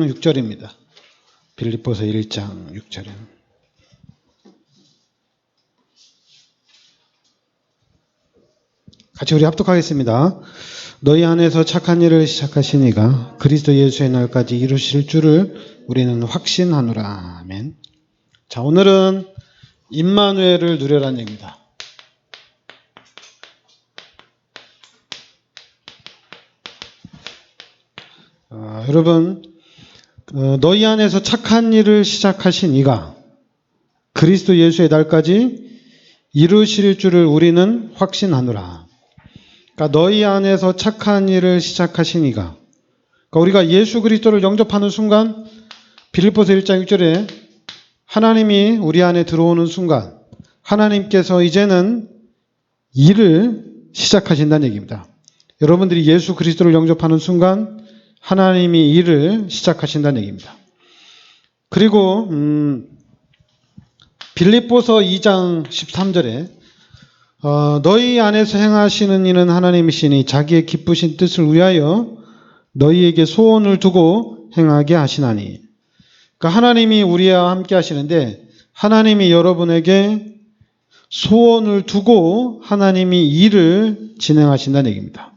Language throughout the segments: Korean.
1장 6절입니다. 빌립보서 1장 6절에. 같이 우리 합독하겠습니다. 너희 안에서 착한 일을 시작하신 이가 그리스도 예수의 날까지 이루실 줄을 우리는 확신하노라. 아멘. 자, 오늘은 임마누엘을 누려라는 얘기입니다. 여러분, 너희 안에서 착한 일을 시작하신 이가 그리스도 예수의 날까지 이루실 줄을 우리는 확신하노라. 그러니까 너희 안에서 착한 일을 시작하신 이가, 그러니까 우리가 예수 그리스도를 영접하는 순간, 빌립보서 1장 6절에 하나님이 우리 안에 들어오는 순간 하나님께서 이제는 일을 시작하신다는 얘기입니다. 여러분들이 예수 그리스도를 영접하는 순간 하나님이 일을 시작하신다는 얘기입니다. 그리고 빌립보서 2장 13절에 너희 안에서 행하시는 이는 하나님이시니 자기의 기쁘신 뜻을 위하여 너희에게 소원을 두고 행하게 하시나니. 그러니까 하나님이 우리와 함께 하시는데 하나님이 여러분에게 소원을 두고 하나님이 일을 진행하신다는 얘기입니다.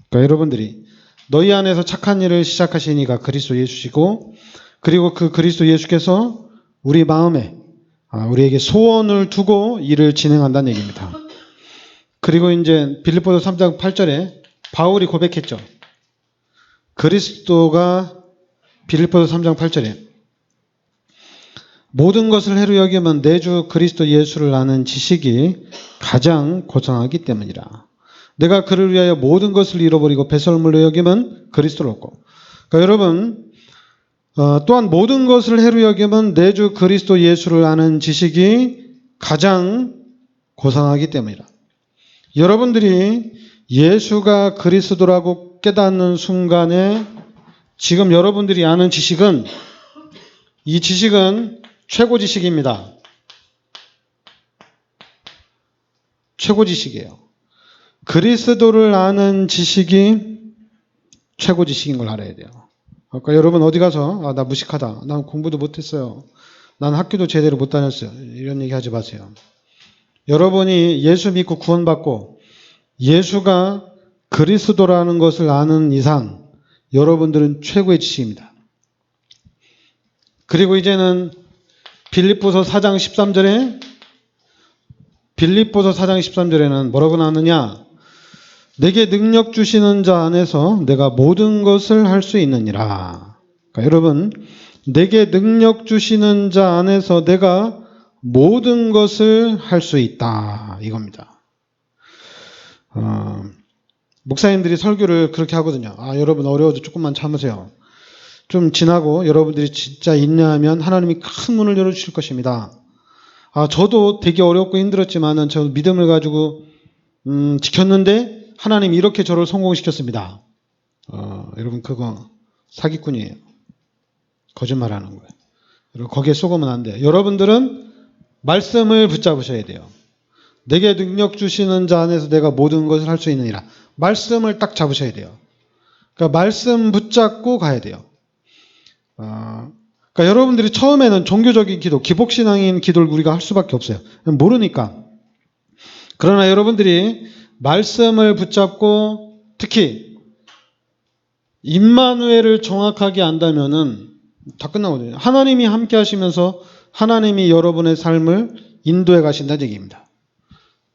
그러니까 여러분들이 너희 안에서 착한 일을 시작하신 이가 그리스도 예수시고, 그리고 그 그리스도 예수께서 우리 마음에 우리에게 소원을 두고 일을 진행한다는 얘기입니다. 그리고 이제 빌립보서 3장 8절에 바울이 고백했죠. 그리스도가 빌립보서 3장 8절에 모든 것을 해로 여기면 내 주 그리스도 예수를 아는 지식이 가장 고상하기 때문이라. 내가 그를 위하여 모든 것을 잃어버리고 배설물로 여기면 그리스도를 얻고. 그러니까 여러분, 또한 모든 것을 해로 여기면 내 주 그리스도 예수를 아는 지식이 가장 고상하기 때문이라. 여러분들이 예수가 그리스도라고 깨닫는 순간에 지금 여러분들이 아는 지식은, 이 지식은 최고 지식입니다. 최고 지식이에요. 그리스도를 아는 지식이 최고 지식인 걸 알아야 돼요. 그러니까 여러분 어디 가서 나 무식하다, 난 공부도 못했어요, 난 학교도 제대로 못 다녔어요, 이런 얘기 하지 마세요. 여러분이 예수 믿고 구원받고 예수가 그리스도라는 것을 아는 이상 여러분들은 최고의 지식입니다. 그리고 이제는 빌립보서 4장 13절에는 뭐라고 나오느냐? 내게 능력 주시는 자 안에서 내가 모든 것을 할 수 있느니라. 그러니까 여러분, 내게 능력 주시는 자 안에서 내가 모든 것을 할 수 있다, 이겁니다. 목사님들이 설교를 그렇게 하거든요. 여러분 어려워도 조금만 참으세요. 좀 지나고 여러분들이 진짜 인내하면 하나님이 큰 문을 열어주실 것입니다. 저도 되게 어렵고 힘들었지만은 저 믿음을 가지고 지켰는데 하나님이 이렇게 저를 성공시켰습니다. 여러분 그거 사기꾼이에요. 거짓말하는 거예요. 여러분 거기에 속으면 안 돼요. 여러분들은 말씀을 붙잡으셔야 돼요. 내게 능력 주시는 자 안에서 내가 모든 것을 할 수 있느니라. 말씀을 딱 잡으셔야 돼요. 그러니까 말씀 붙잡고 가야 돼요. 그러니까 여러분들이 처음에는 종교적인 기도, 기복신앙인 기도를 우리가 할 수밖에 없어요. 모르니까. 그러나 여러분들이 말씀을 붙잡고 특히 임마누엘을 정확하게 안다면은 다 끝나거든요. 하나님이 함께 하시면서 하나님이 여러분의 삶을 인도해 가신다는 얘기입니다.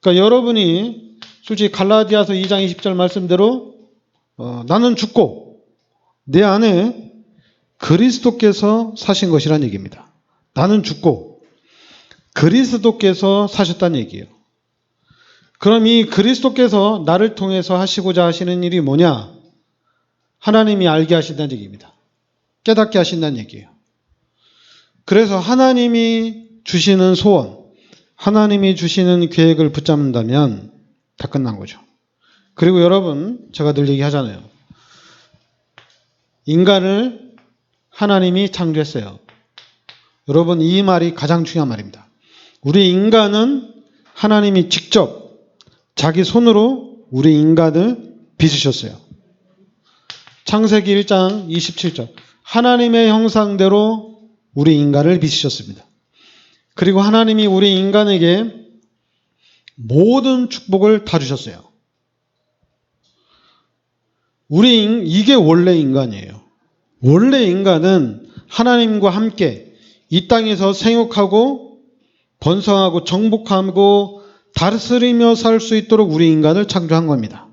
그러니까 여러분이 솔직히 갈라디아서 2장 20절 말씀대로 나는 죽고 내 안에 그리스도께서 사신 것이라는 얘기입니다. 나는 죽고 그리스도께서 사셨다는 얘기예요. 그럼 이 그리스도께서 나를 통해서 하시고자 하시는 일이 뭐냐? 하나님이 알게 하신다는 얘기입니다. 깨닫게 하신다는 얘기예요. 그래서 하나님이 주시는 소원, 하나님이 주시는 계획을 붙잡는다면 다 끝난 거죠. 그리고 여러분, 제가 늘 얘기하잖아요. 인간을 하나님이 창조했어요. 여러분, 이 말이 가장 중요한 말입니다. 우리 인간은 하나님이 직접 자기 손으로 우리 인간을 빚으셨어요. 창세기 1장 27절. 하나님의 형상대로 우리 인간을 빚으셨습니다. 그리고 하나님이 우리 인간에게 모든 축복을 다 주셨어요. 이게 원래 인간이에요. 원래 인간은 하나님과 함께 이 땅에서 생육하고 번성하고 정복하고 다스리며 살 수 있도록 우리 인간을 창조한 겁니다.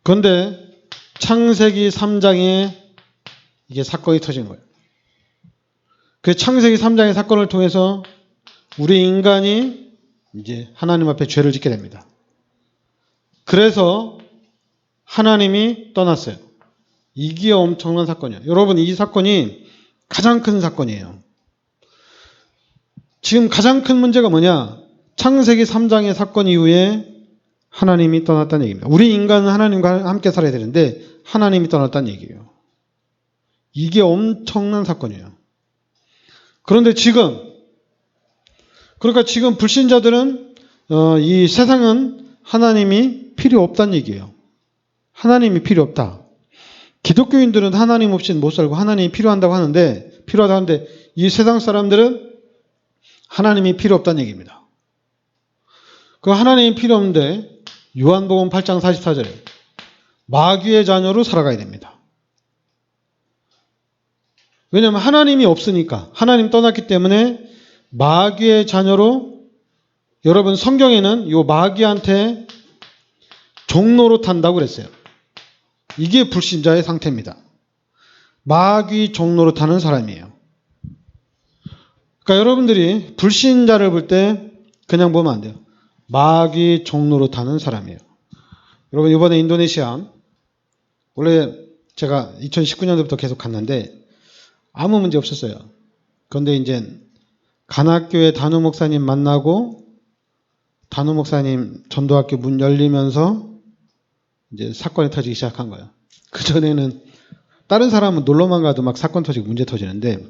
그런데 창세기 3장에 이게 사건이 터진 거예요. 그 창세기 3장의 사건을 통해서 우리 인간이 이제 하나님 앞에 죄를 짓게 됩니다. 그래서 하나님이 떠났어요. 이게 엄청난 사건이에요. 여러분, 이 사건이 가장 큰 사건이에요. 지금 가장 큰 문제가 뭐냐? 창세기 3장의 사건 이후에 하나님이 떠났다는 얘기입니다. 우리 인간은 하나님과 함께 살아야 되는데 하나님이 떠났다는 얘기예요. 이게 엄청난 사건이에요. 그런데 그러니까 지금 불신자들은 이 세상은 하나님이 필요 없다는 얘기예요. 하나님이 필요 없다. 기독교인들은 하나님 없이는 못 살고 하나님이 필요하다고 하는데 이 세상 사람들은 하나님이 필요 없다는 얘기입니다. 그 하나님이 필요 없는데 요한복음 8장 44절에 마귀의 자녀로 살아가야 됩니다. 왜냐하면 하나님이 없으니까, 하나님 떠났기 때문에 마귀의 자녀로, 여러분 성경에는 요 마귀한테 종로로 탄다고 그랬어요. 이게 불신자의 상태입니다. 마귀 종로로 타는 사람이에요. 그러니까 여러분들이 불신자를 볼 때 그냥 보면 안 돼요. 마귀 종로로 타는 사람이에요. 여러분, 이번에 인도네시아, 원래 제가 2019년도부터 계속 갔는데 아무 문제 없었어요. 그런데 이제 간학교의 단우 목사님 만나고 단우 목사님 전도학교 문 열리면서 이제 사건이 터지기 시작한 거예요. 그전에는 다른 사람은 놀러만 가도 막 사건 터지고 문제 터지는데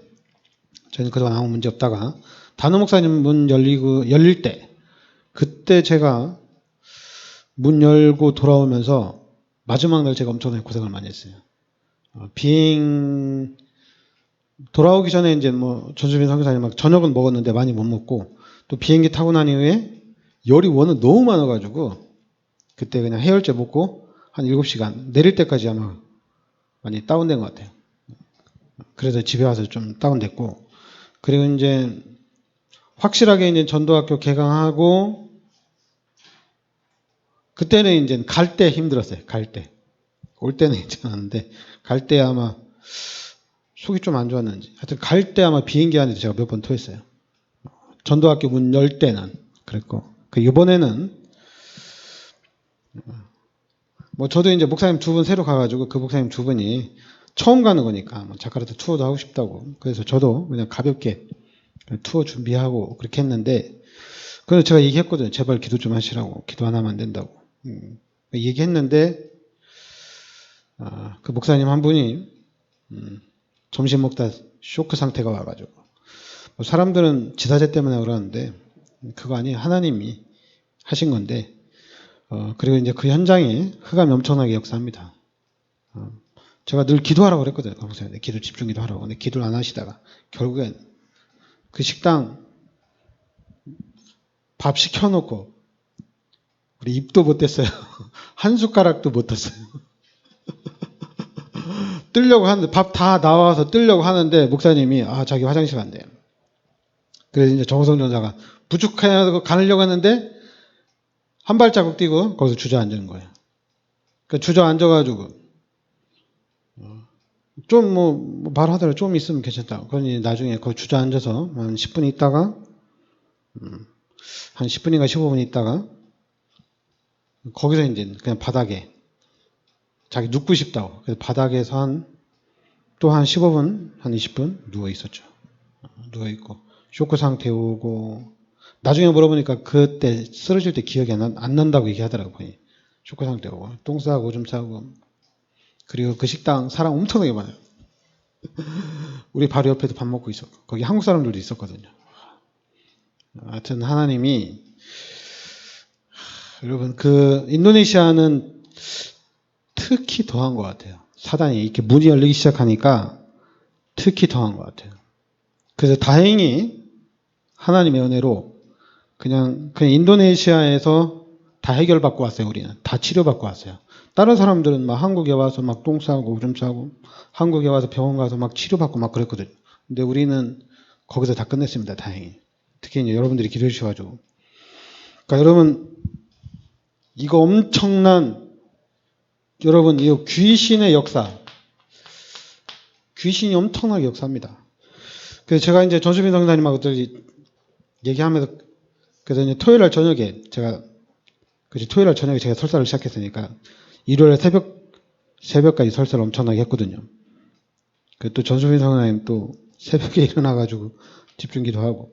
저희는 그동안 아무 문제 없다가 단우 목사님 문 열릴 때, 그때 제가 문 열고 돌아오면서 마지막 날 제가 엄청나게 고생을 많이 했어요. 비행 돌아오기 전에 이제 전수빈 선교사님 막 저녁은 먹었는데 많이 못 먹고, 또 비행기 타고 난 이후에 열이 워낙 너무 많아가지고 그때 그냥 해열제 먹고 한 7시간 내릴 때까지 아마 많이 다운된 것 같아요. 그래서 집에 와서 좀 다운됐고, 그리고 이제 확실하게 이제 전도학교 개강하고, 그때는 이제 갈 때 힘들었어요. 갈 때. 올 때는 괜찮았는데 갈 때 아마 속이 좀 안 좋았는지, 하여튼 갈 때 아마 비행기 안에서 제가 몇 번 토했어요. 전도학교 문 열 때는 그랬고, 이번에는 저도 이제 목사님 2분 새로 가가지고 그 목사님 2분이 처음 가는 거니까 자카르타 투어도 하고 싶다고, 그래서 저도 그냥 가볍게 투어 준비하고 그렇게 했는데, 그래서 제가 얘기했거든요. 제발 기도 좀 하시라고. 기도 안 하면 안 된다고. 얘기했는데 그 목사님 한 분이 점심 먹다 쇼크 상태가 와가지고, 사람들은 지사제 때문에 그러는데 그거 아니에요. 하나님이 하신 건데, 그리고 이제 그 현장에 흑암이 엄청나게 역사합니다. 제가 늘 기도하라고 그랬거든요. 목사님, 기도 집중 기도하라고. 근데 기도를 안 하시다가 결국엔 그 식당 밥 시켜놓고 우리 입도 못 댔어요. 한 숟가락도 못 떴어요. 뜨려고 하는데, 밥 다 나와서 뜨려고 하는데 목사님이 자기 화장실 간대요. 그래서 이제 정성 전사가 부축해서 가려고 하는데 한 발자국 뛰고 거기서 주저앉는 거예요. 그러니까 주저앉아가지고 좀 말하더라도 좀 있으면 괜찮다. 그러니 나중에 거기 주저앉아서 한 10분 있다가 한 10분인가 15분 있다가 거기서 이제 그냥 바닥에 자기 눕고 싶다고, 그래서 바닥에서 또 한 15분, 한 20분 누워 있었죠. 누워 있고 쇼크 상태 오고, 나중에 물어보니까 그때 쓰러질 때 기억이 안 난다고 얘기하더라고요. 쇼크 상태 오고 똥 싸고 오줌 싸고. 그리고 그 식당 사람 엄청나게 많아요. 우리 바로 옆에도 밥 먹고 있었고, 거기 한국 사람들도 있었거든요. 하여튼 하나님이, 여러분, 그 인도네시아는 특히 더한 것 같아요. 사단이 이렇게 문이 열리기 시작하니까 특히 더한 것 같아요. 그래서 다행히 하나님의 은혜로 그냥 인도네시아에서 다 해결받고 왔어요. 우리는 다 치료받고 왔어요. 다른 사람들은 막 한국에 와서 막 똥 싸고 오줌 싸고 한국에 와서 병원 가서 막 치료받고 막 그랬거든요. 근데 우리는 거기서 다 끝냈습니다. 다행히. 특히 이제 여러분들이 기도해 주셔가지고. 그러니까 여러분 이거 엄청난 여러분 이 귀신의 역사. 귀신이 엄청나게 역사합니다. 그래서 제가 이제 전수빈 성사님하고 얘기하면서 그래서 이제 토요일날 저녁에 제가 설사를 시작했으니까 일요일 새벽까지 설사를 엄청나게 했거든요. 또 전수빈 성사님 또 새벽에 일어나가지고 집중기도하고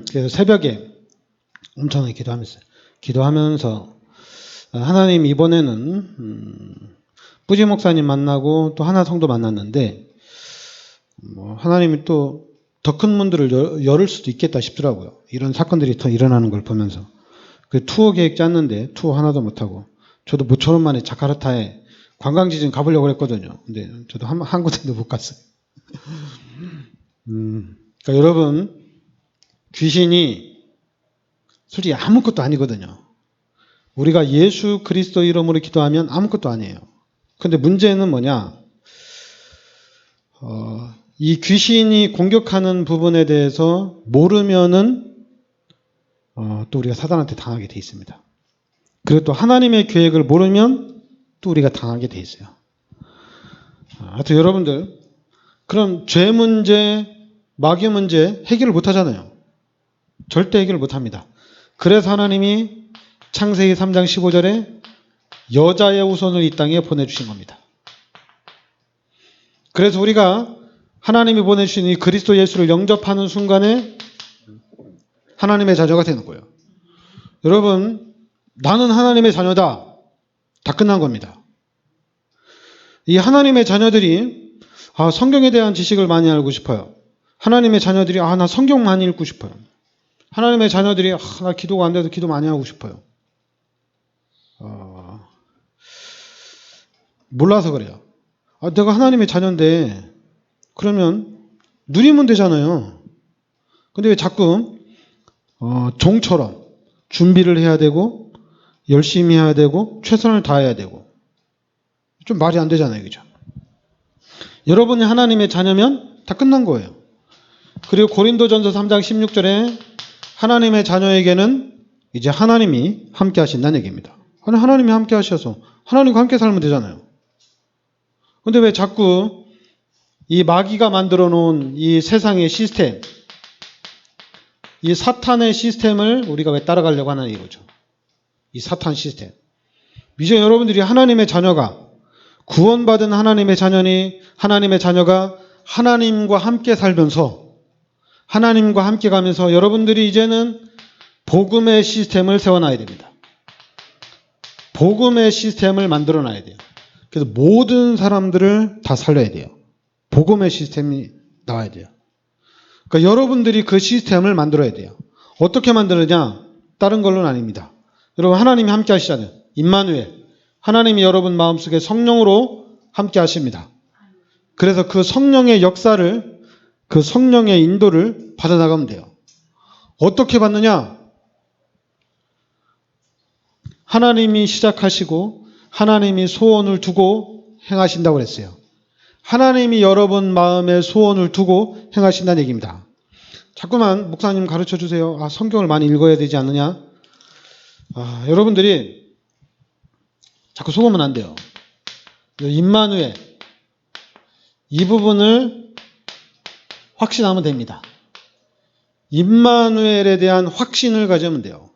그래서 새벽에 엄청나게 기도하면서 하나님 이번에는 뿌지 목사님 만나고 또 하나 성도 만났는데 하나님이 또 더 큰 문들을 열을 수도 있겠다 싶더라고요. 이런 사건들이 더 일어나는 걸 보면서. 그 투어 계획 짰는데 투어 하나도 못하고 저도 모처럼 만에 자카르타에 관광지 좀 가보려고 했거든요. 근데 저도 한 군데도 못 갔어요. 그러니까 여러분 귀신이 솔직히 아무것도 아니거든요. 우리가 예수 그리스도 이름으로 기도하면 아무것도 아니에요. 근데 문제는 뭐냐? 이 귀신이 공격하는 부분에 대해서 모르면은 또 우리가 사단한테 당하게 돼 있습니다. 그리고 또 하나님의 계획을 모르면 또 우리가 당하게 돼 있어요. 하여튼 여러분들 그럼 죄 문제, 마귀 문제 해결을 못 하잖아요. 절대 해결을 못 합니다. 그래서 하나님이 창세기 3장 15절에 여자의 후손을 이 땅에 보내주신 겁니다. 그래서 우리가 하나님이 보내주신 이 그리스도 예수를 영접하는 순간에 하나님의 자녀가 되는 거예요. 여러분, 나는 하나님의 자녀다. 다 끝난 겁니다. 이 하나님의 자녀들이 성경에 대한 지식을 많이 알고 싶어요. 하나님의 자녀들이 나 성경 많이 읽고 싶어요. 하나님의 자녀들이 나 기도가 안 돼서 기도 많이 하고 싶어요. 몰라서 그래요. 내가 하나님의 자녀인데 그러면 누리면 되잖아요. 근데 왜 자꾸 종처럼 준비를 해야 되고 열심히 해야 되고 최선을 다해야 되고 좀 말이 안 되잖아요. 그죠? 여러분이 하나님의 자녀면 다 끝난 거예요. 그리고 고린도전서 3장 16절에 하나님의 자녀에게는 이제 하나님이 함께 하신다는 얘기입니다. 하나님이 함께 하셔서 하나님과 함께 살면 되잖아요. 근데 왜 자꾸 이 마귀가 만들어 놓은 이 세상의 시스템, 이 사탄의 시스템을 우리가 왜 따라가려고 하는 이거죠. 이 사탄 시스템. 이제 여러분들이 하나님의 자녀가 구원받은 하나님의 자녀니 하나님의 자녀가 하나님과 함께 살면서 하나님과 함께 가면서 여러분들이 이제는 복음의 시스템을 세워놔야 됩니다. 복음의 시스템을 만들어 놔야 돼요. 그래서 모든 사람들을 다 살려야 돼요. 복음의 시스템이 나와야 돼요. 그러니까 여러분들이 그 시스템을 만들어야 돼요. 어떻게 만드느냐? 다른 걸로는 아닙니다. 여러분 하나님이 함께 하시잖아요. 임마누엘. 하나님이 여러분 마음속에 성령으로 함께 하십니다. 그래서 그 성령의 역사를 그 성령의 인도를 받아나가면 돼요. 어떻게 받느냐? 하나님이 시작하시고 하나님이 소원을 두고 행하신다고 그랬어요. 하나님이 여러분 마음에 소원을 두고 행하신다는 얘기입니다. 자꾸만 목사님 가르쳐 주세요. 성경을 많이 읽어야 되지 않느냐? 여러분들이 자꾸 속으면 안 돼요. 임마누엘 이 부분을 확신하면 됩니다. 임마누엘에 대한 확신을 가지면 돼요.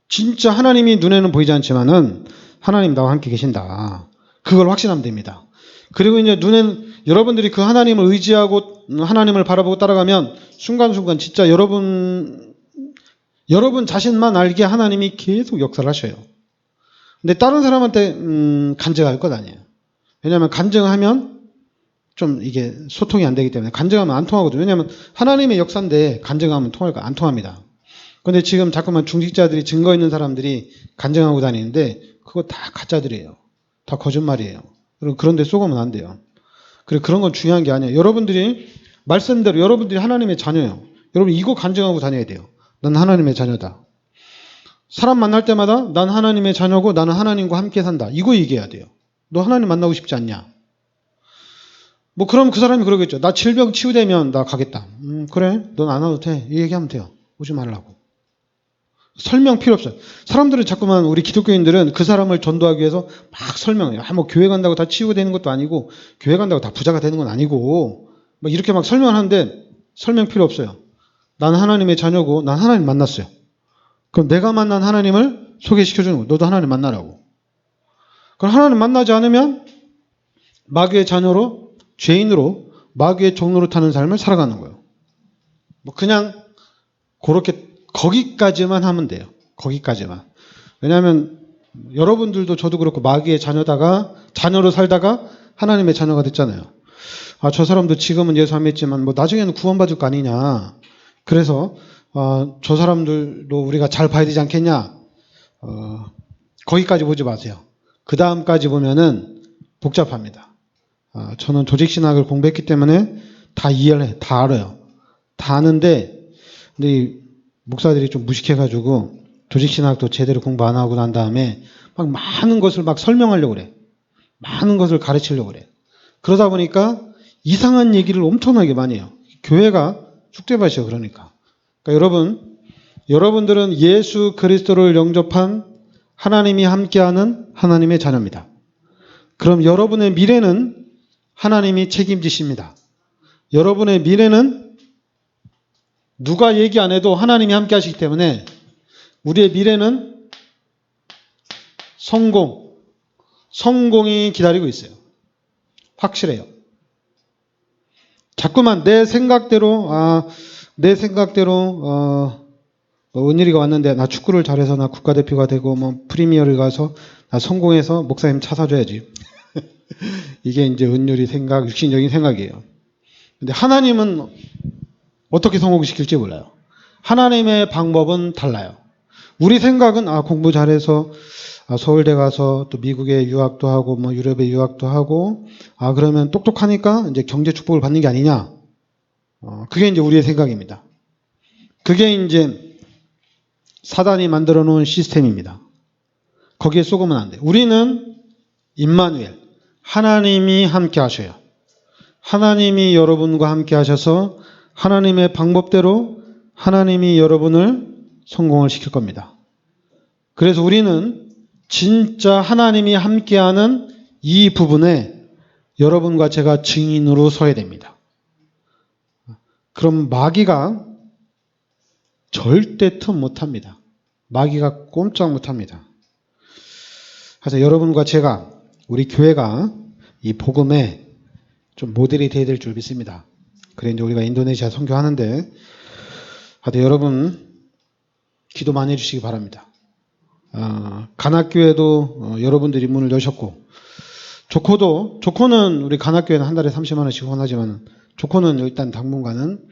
진짜 하나님이 눈에는 보이지 않지만은 하나님 나와 함께 계신다. 그걸 확신하면 됩니다. 그리고 이제 눈엔 여러분들이 그 하나님을 의지하고 하나님을 바라보고 따라가면 순간순간 진짜 여러분 자신만 알게 하나님이 계속 역사를 하셔요. 근데 다른 사람한테 간증할 것 아니에요. 왜냐하면 간증하면 좀 이게 소통이 안 되기 때문에 간증하면 안 통하거든요. 왜냐하면 하나님의 역사인데 간증하면 통할까? 안 통합니다. 근데 지금 자꾸만 중직자들이 증거 있는 사람들이 간증하고 다니는데 그거 다 가짜들이에요. 다 거짓말이에요. 그런 데 쏘가면 안 돼요. 그리고 그런 건 중요한 게 아니에요. 여러분들이 말씀대로 여러분들이 하나님의 자녀예요. 여러분 이거 간증하고 다녀야 돼요. 난 하나님의 자녀다. 사람 만날 때마다 난 하나님의 자녀고 나는 하나님과 함께 산다. 이거 얘기해야 돼요. 너 하나님 만나고 싶지 않냐? 뭐 그럼 그 사람이 그러겠죠. 나 질병 치유되면 나 가겠다. 그래? 넌 안 와도 돼. 이 얘기하면 돼요. 오지 말라고. 설명 필요 없어요. 사람들은 자꾸만 우리 기독교인들은 그 사람을 전도하기 위해서 막 설명해요. 뭐 교회 간다고 다 치유되는 것도 아니고 교회 간다고 다 부자가 되는 건 아니고 막 이렇게 막 설명하는데 설명 필요 없어요. 난 하나님의 자녀고 난 하나님 만났어요. 그럼 내가 만난 하나님을 소개시켜주는 거예요. 너도 하나님 만나라고. 그럼 하나님 만나지 않으면 마귀의 자녀로 죄인으로 마귀의 종로로 타는 삶을 살아가는 거예요. 뭐 그냥 그렇게 거기까지만 하면 돼요. 거기까지만. 왜냐하면 여러분들도 저도 그렇고 마귀의 자녀로 살다가 하나님의 자녀가 됐잖아요. 아, 저 사람도 지금은 예수 안 믿지만 뭐 나중에는 구원받을 거 아니냐. 그래서 저 사람들도 우리가 잘 봐야 되지 않겠냐. 거기까지 보지 마세요. 그 다음까지 보면은 복잡합니다. 저는 조직신학을 공부했기 때문에 다 이해를 해. 다 알아요. 다 아는데 근데 이 목사들이 좀 무식해가지고 조직신학도 제대로 공부 안 하고 난 다음에 막 많은 것을 막 설명하려고 그래. 많은 것을 가르치려고 그래. 그러다 보니까 이상한 얘기를 엄청나게 많이 해요. 교회가 쑥대밭이에요. 그러니까 여러분들은 예수 그리스도를 영접한 하나님이 함께하는 하나님의 자녀입니다. 그럼 여러분의 미래는 하나님이 책임지십니다. 여러분의 미래는 누가 얘기 안 해도 하나님이 함께 하시기 때문에 우리의 미래는 성공이 기다리고 있어요. 확실해요. 자꾸만 내 생각대로 뭐 은일이가 왔는데 나 축구를 잘해서 나 국가대표가 되고 뭐 프리미어를 가서 나 성공해서 목사님 차 사줘야지. 이게 이제 은율이 생각, 육신적인 생각이에요. 근데 하나님은 어떻게 성공시킬지 몰라요. 하나님의 방법은 달라요. 우리 생각은 공부 잘해서 서울대 가서 또 미국에 유학도 하고 뭐 유럽에 유학도 하고 그러면 똑똑하니까 이제 경제 축복을 받는 게 아니냐. 그게 이제 우리의 생각입니다. 그게 이제 사단이 만들어 놓은 시스템입니다. 거기에 속으면 안 돼. 우리는 임마누엘, 하나님이 함께 하셔요. 하나님이 여러분과 함께 하셔서 하나님의 방법대로 하나님이 여러분을 성공을 시킬 겁니다. 그래서 우리는 진짜 하나님이 함께하는 이 부분에 여러분과 제가 증인으로 서야 됩니다. 그럼 마귀가 절대 틈 못합니다. 마귀가 꼼짝 못합니다. 그래서 여러분과 제가 우리 교회가 이 복음에 좀 모델이 돼야 될 줄 믿습니다. 그래 이제 우리가 인도네시아 선교하는데 여러분 기도 많이 해주시기 바랍니다. 간학교회도 여러분들이 문을 여셨고 조코는 우리 간학교회는 한 달에 30만 원씩 후원하지만 조코는 일단 당분간은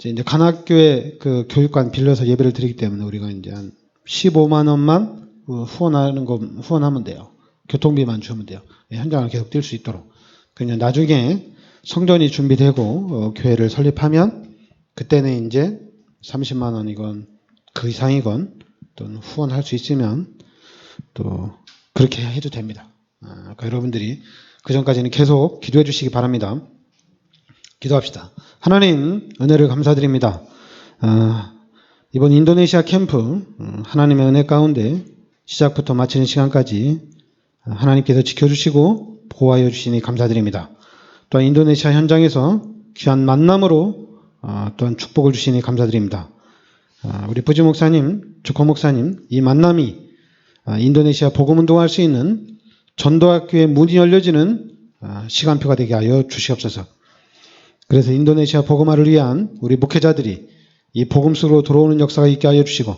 이제 간학교회 그 교육관 빌려서 예배를 드리기 때문에 우리가 이제 한 15만 원만 후원하면 돼요. 교통비만 주면 돼요. 현장을 계속 뛸 수 있도록. 그냥 나중에 성전이 준비되고 교회를 설립하면 그때는 이제 30만 원이건 그 이상이건 또 후원할 수 있으면 또 그렇게 해도 됩니다. 그러니까 여러분들이 그 전까지는 계속 기도해 주시기 바랍니다. 기도합시다. 하나님 은혜를 감사드립니다. 이번 인도네시아 캠프 하나님의 은혜 가운데 시작부터 마치는 시간까지 하나님께서 지켜주시고 보호하여 주시니 감사드립니다. 또한 인도네시아 현장에서 귀한 만남으로 또한 축복을 주시니 감사드립니다. 우리 부지 목사님, 주코 목사님, 이 만남이 인도네시아 복음운동할 수 있는 전도학교의 문이 열려지는 시간표가 되게 하여 주시옵소서. 그래서 인도네시아 복음화를 위한 우리 목회자들이 이 복음 속으로 들어오는 역사가 있게 하여 주시고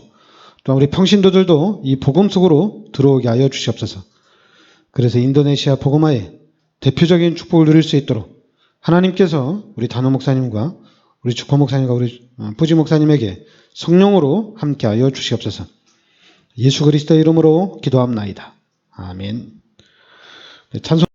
또 우리 평신도들도 이 복음 속으로 들어오게 하여 주시옵소서. 그래서 인도네시아 복음화에 대표적인 축복을 누릴 수 있도록 하나님께서 우리 단호 목사님과 우리 주코 목사님과 우리 부지 목사님에게 성령으로 함께하여 주시옵소서. 예수 그리스도의 이름으로 기도합나이다. 아멘. 찬송